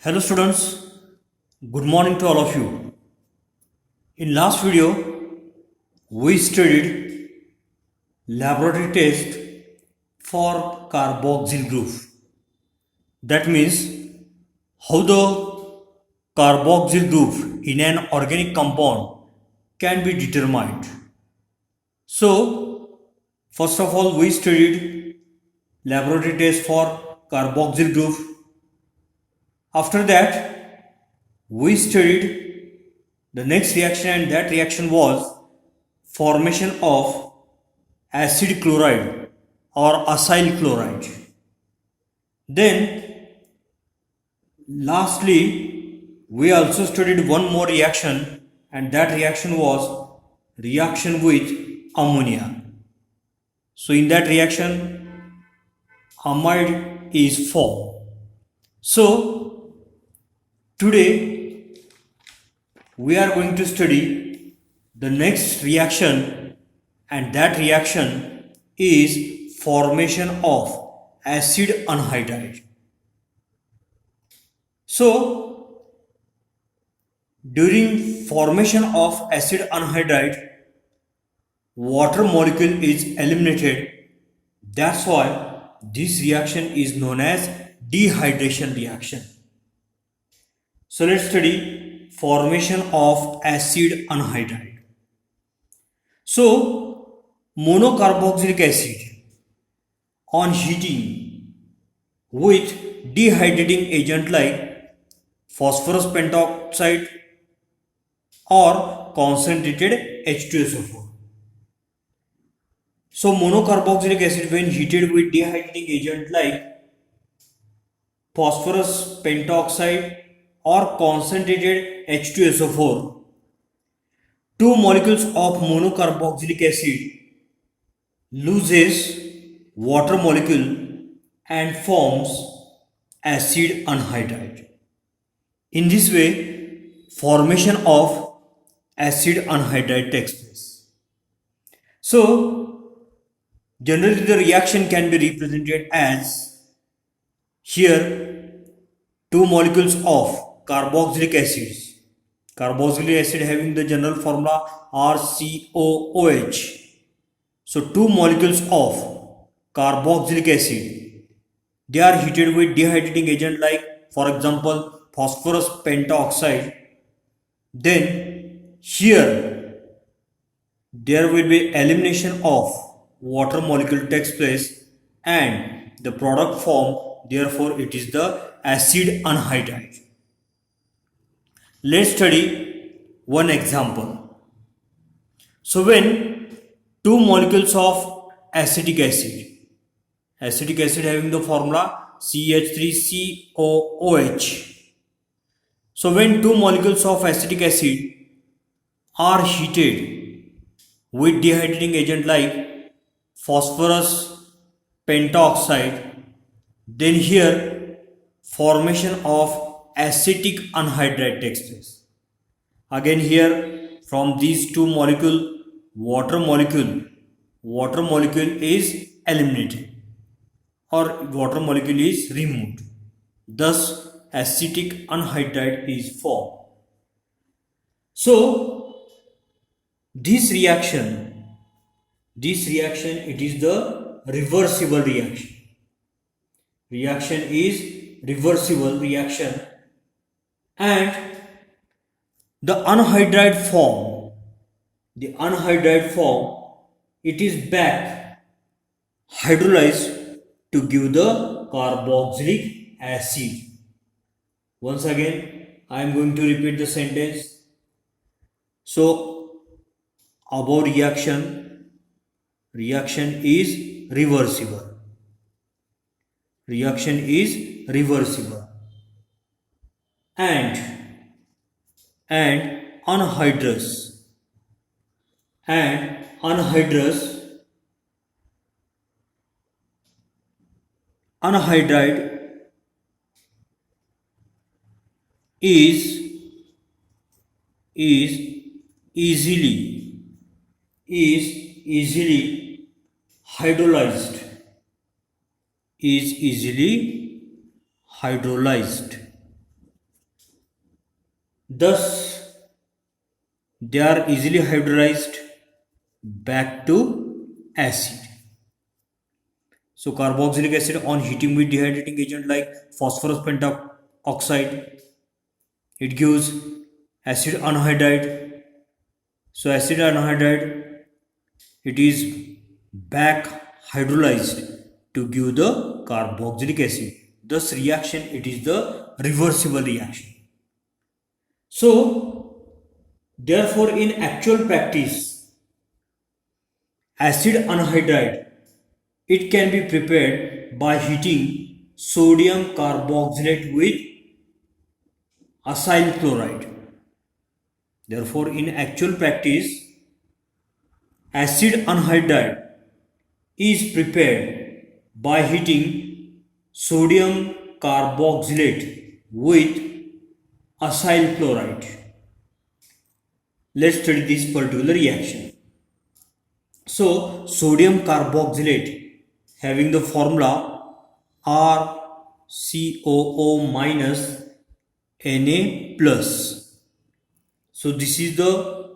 Hello students, good morning to all of you. In last video, we studied laboratory test for carboxyl group. That means how the carboxyl group in an organic compound can be determined. So, first of all, we studied laboratory test for carboxyl group. After that, we studied the next reaction, and that reaction was formation of acid chloride or acyl chloride. Then lastly, we also studied one more reaction, and that reaction was reaction with ammonia. So in that reaction, amide is formed. So today we are going to study the next reaction, and that reaction is formation of acid anhydride. So during formation of acid anhydride, water molecule is eliminated. That's why this reaction is known as dehydration reaction. So let's study formation of acid anhydride. So monocarboxylic acid on heating with dehydrating agent like phosphorus pentoxide or concentrated H2SO4. So monocarboxylic acid when heated with dehydrating agent like phosphorus pentoxide or concentrated H2SO4, two molecules of monocarboxylic acid loses water molecule and forms acid anhydride. In this way, formation of acid anhydride takes place. So, generally the reaction can be represented as here two molecules of carboxylic acids. Carboxylic acid having the general formula RCOOH. So two molecules of carboxylic acid, they are heated with dehydrating agent like, for example, phosphorus pentoxide. Then here there will be elimination of water molecule takes place and the product form, therefore it is the acid anhydride. Let's study one example. So when two molecules of acetic acid having the formula CH3COOH. So when two molecules of acetic acid are heated with dehydrating agent like phosphorus pentoxide, then here formation of acetic anhydride takes place. Again here from these two molecule, water molecule is eliminated or water molecule is removed. Thus acetic anhydride is formed. So this reaction it is the reversible reaction. Reaction is reversible reaction, and the anhydride form it is back hydrolyzed to give the carboxylic acid. Once again I am going to repeat the sentence. So above reaction is reversible. And anhydrous anhydride is easily hydrolyzed Thus, they are easily hydrolyzed back to acid. So carboxylic acid on heating with dehydrating agent like phosphorus pentoxide, it gives acid anhydride. So acid anhydride, it is back hydrolyzed to give the carboxylic acid. Thus reaction, it is the reversible reaction. So therefore in actual practice, acid anhydride, it can be prepared by heating sodium carboxylate with acyl chloride. Therefore, in actual practice, acid anhydride is prepared by heating sodium carboxylate with acyl chloride. Let's study this particular reaction. So, sodium carboxylate having the formula RCOO minus Na plus. So, this is the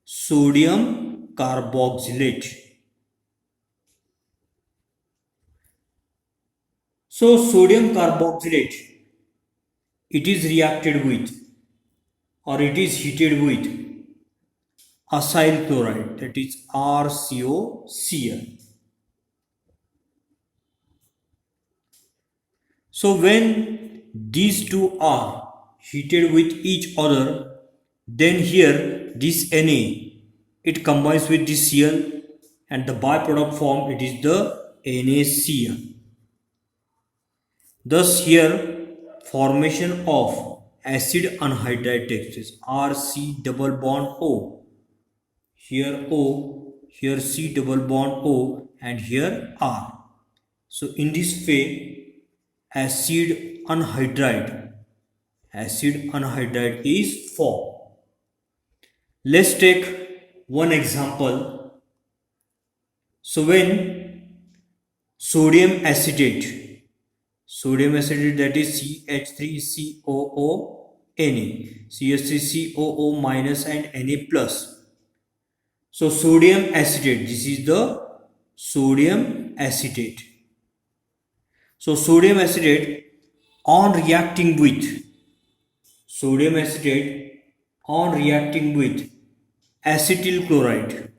sodium carboxylate. So, sodium carboxylate, it is reacted with or it is heated with acyl chloride, that is RCOCl. So when these two are heated with each other, then here this Na, it combines with this Cl and the byproduct form, it is the NaCl. Thus here formation of acid anhydride takes place, RC double bond O. Here O, here C double bond O and here R. So in this way acid anhydride is formed. Let's take one example. So when sodium acetate that is CH3COO Na, CH3COO minus and Na plus. So sodium acetate, this is the sodium acetate. So sodium acetate on reacting with acetyl chloride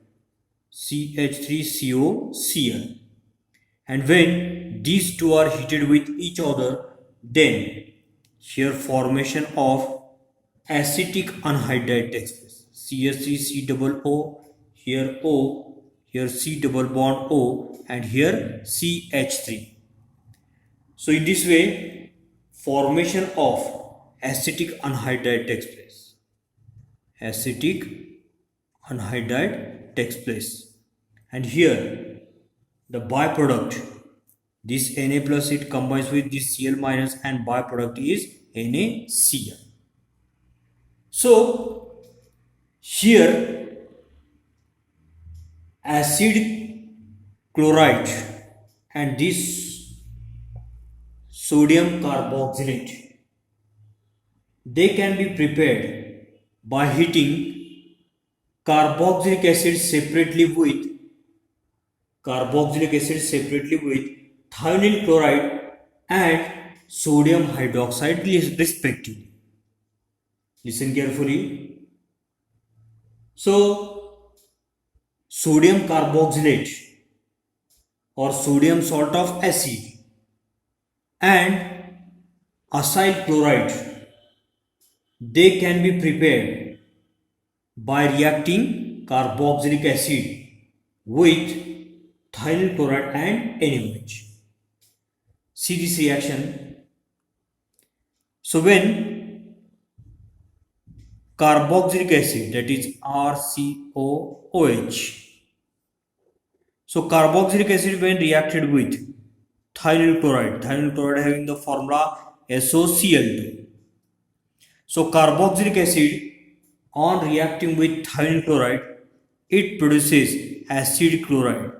CH3COCl, and when these two are heated with each other, then here formation of acetic anhydride takes place. CH3C double O, here O, here C double bond O and here CH3. So in this way formation of acetic anhydride takes place. And here the byproduct, this Na plus, it combines with this Cl minus and byproduct is NaCl. So here acid chloride and this sodium carboxylate, they can be prepared by heating carboxylic acid separately with thionyl chloride and sodium hydroxide respectively. Listen carefully. So sodium carboxylate or sodium salt of acid and acyl chloride, they can be prepared by reacting carboxylic acid with thionyl chloride and NaOH. See this reaction. So when carboxylic acid, that is RCOOH, so carboxylic acid when reacted with thionyl chloride having the formula SOCl2. So carboxylic acid on reacting with thionyl chloride, it produces acid chloride,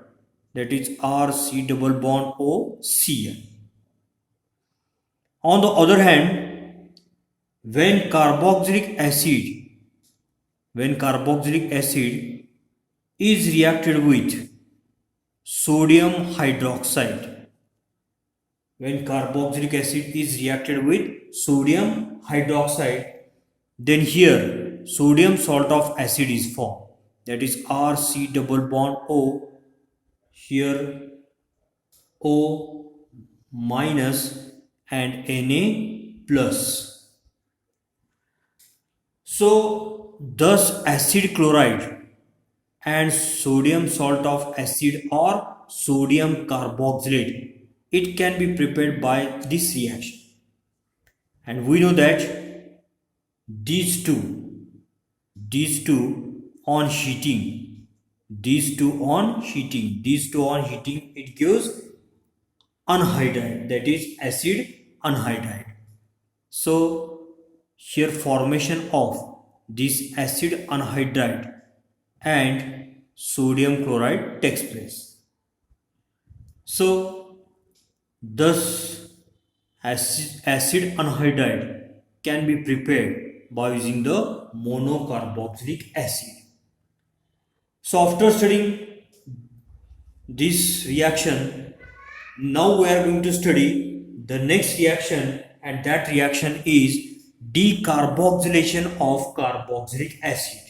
that is RC double bond OCl. On the other hand, when carboxylic acid is reacted with sodium hydroxide, when carboxylic acid is reacted with sodium hydroxide, then here sodium salt of acid is formed, that is RC double bond O, here O minus and Na plus. So thus acid chloride and sodium salt of acid or sodium carboxylate, it can be prepared by this reaction. And we know that these two on heating, it gives anhydride, that is acid anhydride. So here formation of this acid anhydride and sodium chloride takes place. So thus acid anhydride can be prepared by using the monocarboxylic acid. So after studying this reaction, now we are going to study the next reaction, and that reaction is decarboxylation of carboxylic acid.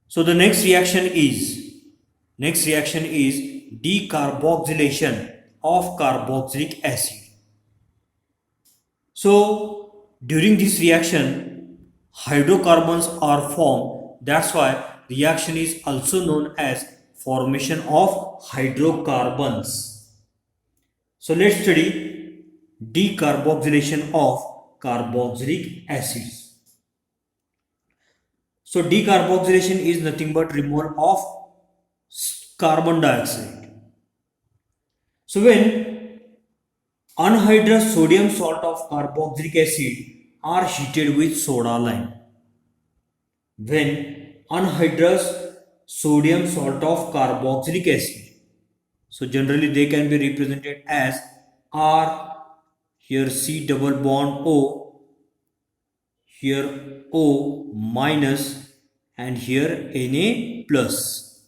So the next reaction is decarboxylation of carboxylic acid. So during this reaction, hydrocarbons are formed. That's why reaction is also known as formation of hydrocarbons. So let's study decarboxylation of carboxylic acids. So decarboxylation is nothing but removal of carbon dioxide. So when anhydrous sodium salt of carboxylic acid are heated with soda lime, when anhydrous sodium salt of carboxylic acid, so generally they can be represented as R, here C double bond O, here O minus and here Na plus.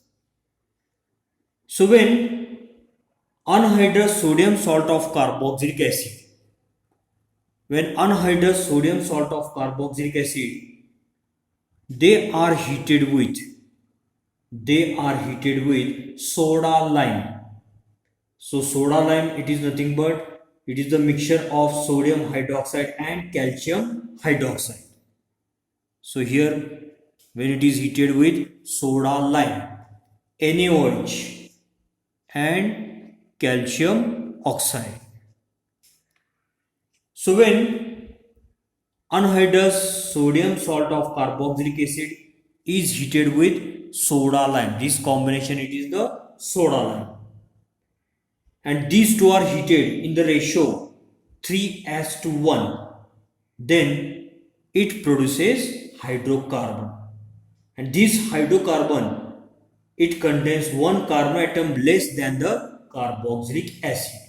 So when anhydrous sodium salt of carboxylic acid, they are heated with soda lime. So soda lime, it is nothing but it is the mixture of sodium hydroxide and calcium hydroxide. So here when it is heated with soda lime, NaOH and calcium oxide. So when anhydrous sodium salt of carboxylic acid is heated with soda lime, this combination, it is the soda lime, and these two are heated in the ratio 3:1, then it produces hydrocarbon, and this hydrocarbon, it contains one carbon atom less than the carboxylic acid.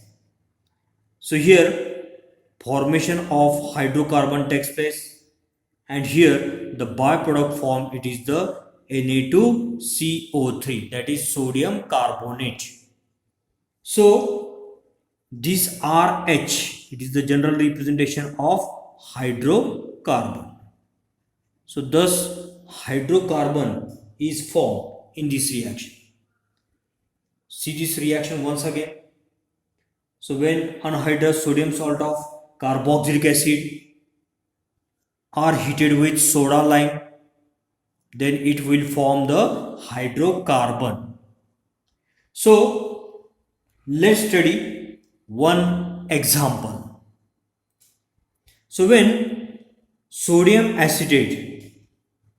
So here formation of hydrocarbon takes place, and here the byproduct form, it is the Na2CO3, that is sodium carbonate. So this RH, it is the general representation of hydrocarbon. So thus hydrocarbon is formed in this reaction. See this reaction once again. So when anhydrous sodium salt of carboxylic acid are heated with soda lime, then it will form the hydrocarbon. So let's study one example. So when sodium acetate,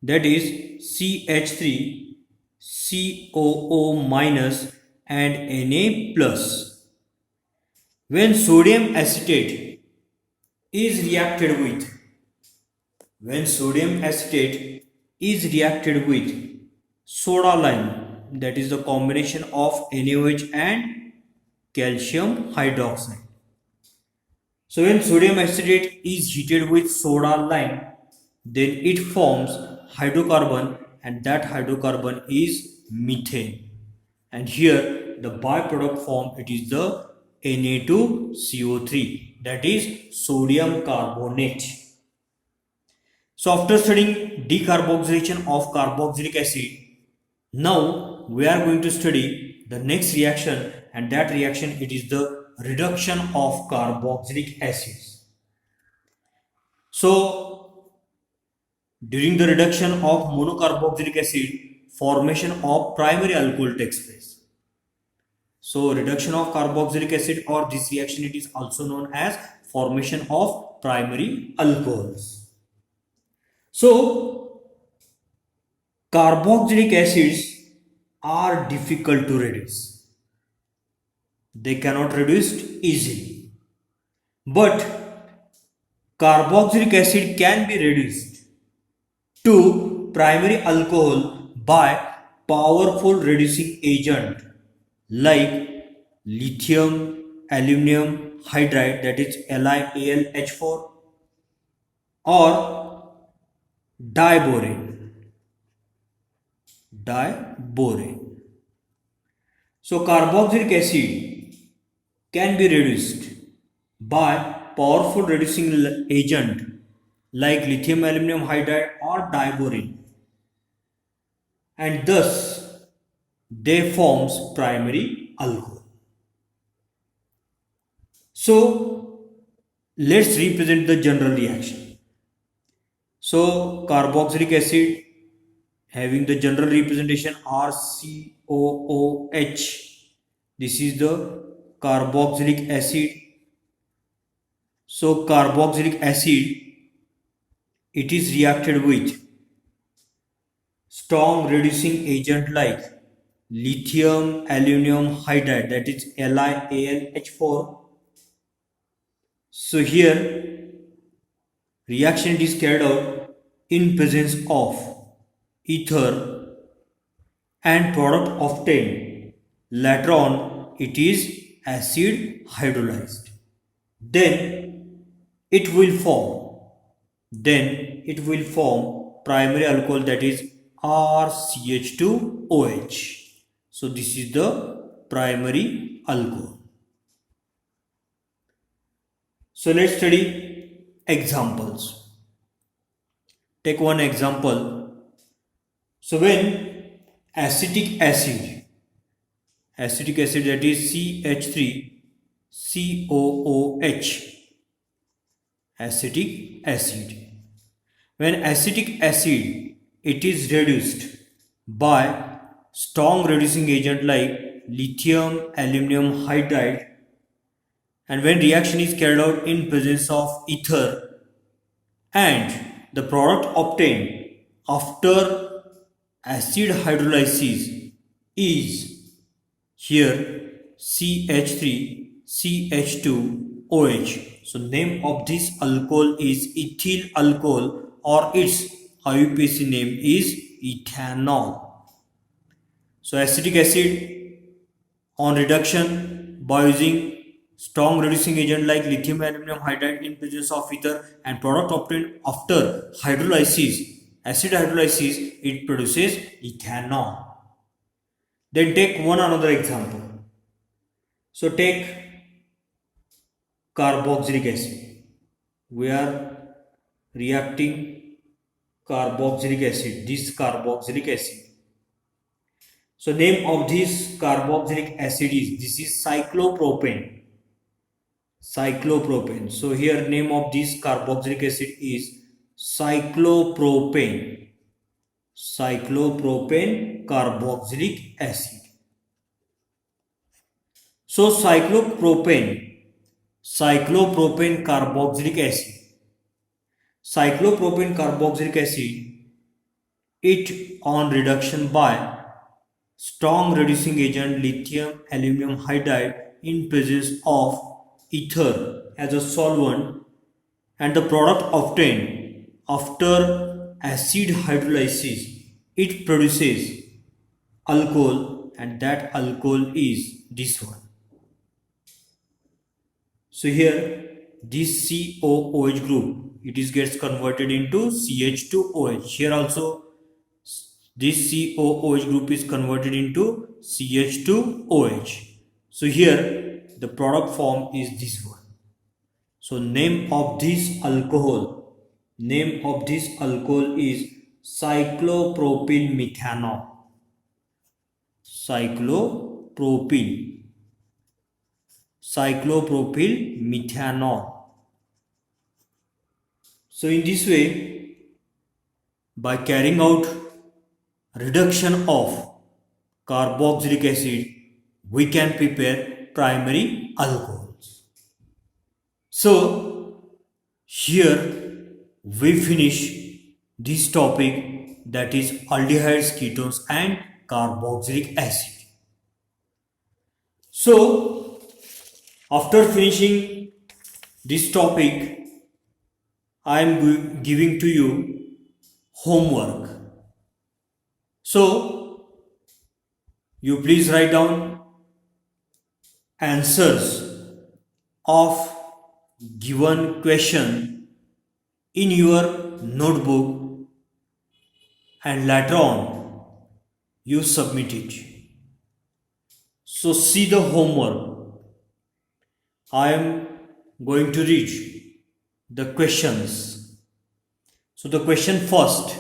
that is CH3COO minus and Na plus, when sodium acetate is reacted with soda lime, that is the combination of NaOH and calcium hydroxide, So when sodium acetate is heated with soda lime, then it forms hydrocarbon, and that hydrocarbon is methane. And here the byproduct form, it is the Na2CO3, that is sodium carbonate. So after studying decarboxylation of carboxylic acid, now we are going to study the next reaction, and that reaction, it is the reduction of carboxylic acids. So during the reduction of monocarboxylic acid, formation of primary alcohol takes place. So reduction of carboxylic acid, or this reaction, it is also known as formation of primary alcohols. So carboxylic acids are difficult to reduce. They cannot reduce easily. But carboxylic acid can be reduced to primary alcohol by powerful reducing agent like lithium aluminum hydride, that is LiAlH4, or diborane. So carboxylic acid can be reduced by powerful reducing agent like lithium aluminum hydride or diborane, and thus they forms primary alcohol. So let's represent the general reaction. So carboxylic acid having the general representation RCOOH. This is the carboxylic acid. So carboxylic acid, it is reacted with strong reducing agent like lithium aluminum hydride, that is LiAlH4. So here reaction it is carried out in presence of ether, and product obtained later on, it is acid hydrolyzed. Then it will form primary alcohol, that is RCH2OH. So this is the primary alcohol. So let's study examples. Take one example. So when acetic acid, that is CH3COOH, acetic acid. When acetic acid, it is reduced by strong reducing agent like lithium aluminum hydride, and when reaction is carried out in presence of ether, and the product obtained after acid hydrolysis is here CH3CH2OH. So name of this alcohol is ethyl alcohol, or its IUPAC name is ethanol. So acetic acid on reduction by using strong reducing agent like lithium aluminum hydride in presence of ether, and product obtained after hydrolysis, acid hydrolysis, it produces ethanol. Then take one another example. So take carboxylic acid. We are reacting carboxylic acid, this carboxylic acid. So name of this carboxylic acid is, this is cyclopropane. So here name of this carboxylic acid is cyclopropane carboxylic acid. So cyclopropane carboxylic acid, it on reduction by strong reducing agent lithium aluminum hydride in presence of ether as a solvent, and the product obtained after acid hydrolysis, it produces alcohol, and that alcohol is this one. So here this COOH group, it is gets converted into CH2OH. Here also this COOH group is converted into CH2OH. So here the product form is this one. So name of this alcohol is cyclopropyl methanol. Cyclopropyl methanol. So in this way, by carrying out reduction of carboxylic acid, we can prepare primary alcohols. So here we finish this topic, that is aldehydes, ketones and carboxylic acid. So after finishing this topic, I am giving to you homework. So you please write down answers of given question in your notebook and later on you submit it. So see the homework. I am going to read the questions. So the question first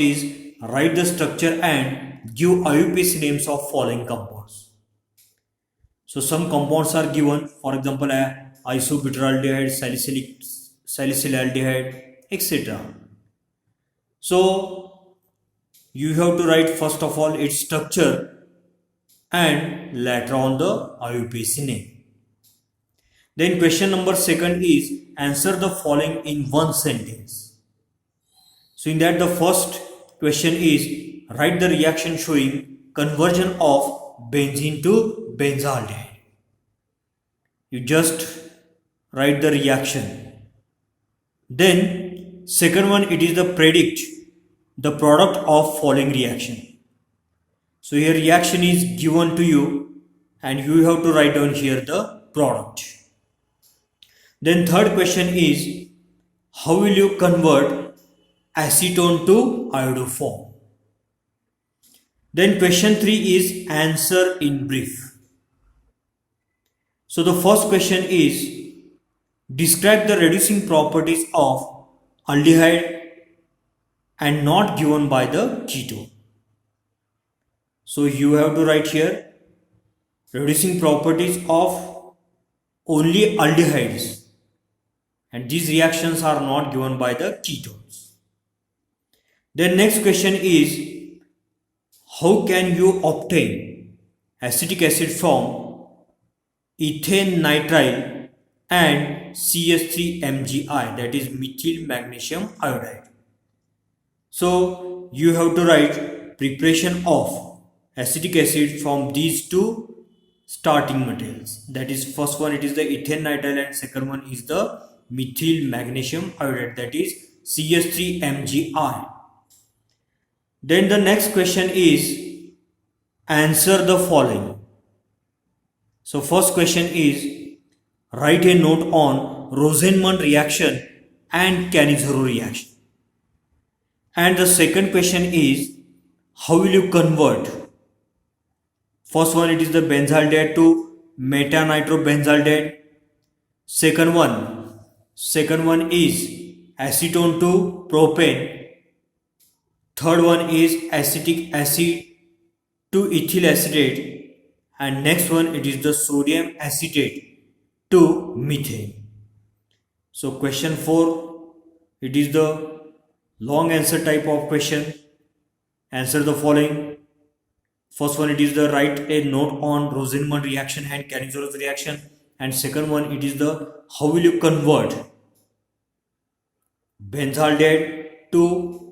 is write the structure and give IUPAC names of following compounds. So some compounds are given, for example isobutyraldehyde, salicylaldehyde, etc. So you have to write first of all its structure and later on the IUPAC name. Then question number second is answer the following in one sentence. So in that the first question is write the reaction showing conversion of benzene to benzaldehyde. You just write the reaction. Then second one, it is the predict the product of following reaction. So here reaction is given to you and you have to write down here the product. Then third question is how will you convert acetone to iodoform? Then question 3 is answer in brief. So the first question is describe the reducing properties of aldehyde and not given by the ketone. So you have to write here reducing properties of only aldehydes, and these reactions are not given by the ketones. Then next question is how can you obtain acetic acid from ethane nitrile and CH3MgI, that is methyl magnesium iodide. So you have to write preparation of acetic acid from these two starting materials, that is first one it is the ethane nitrile and second one is the methyl magnesium iodide, that is CH3MgI. Then the next question is answer the following. So first question is write a note on Rosenmund reaction and Cannizzaro reaction. And the second question is how will you convert? First one it is the benzaldehyde to metanitrobenzaldehyde. Second one is acetone to propane. Third one is acetic acid to ethyl acetate, and next one it is the sodium acetate to methane. So question 4, it is the long answer type of question. Answer the following. First one it is the write a note on Rosenmund reaction and Cannizzaro reaction, and second one it is the how will you convert benzaldehyde to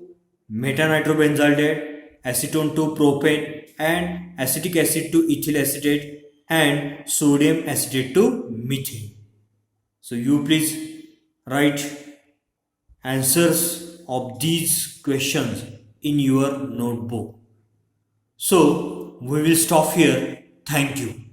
metanitrobenzaldehyde, acetone to propane and acetic acid to ethyl acetate and sodium acetate to methane. So you please write answers of these questions in your notebook. So we will stop here. Thank you.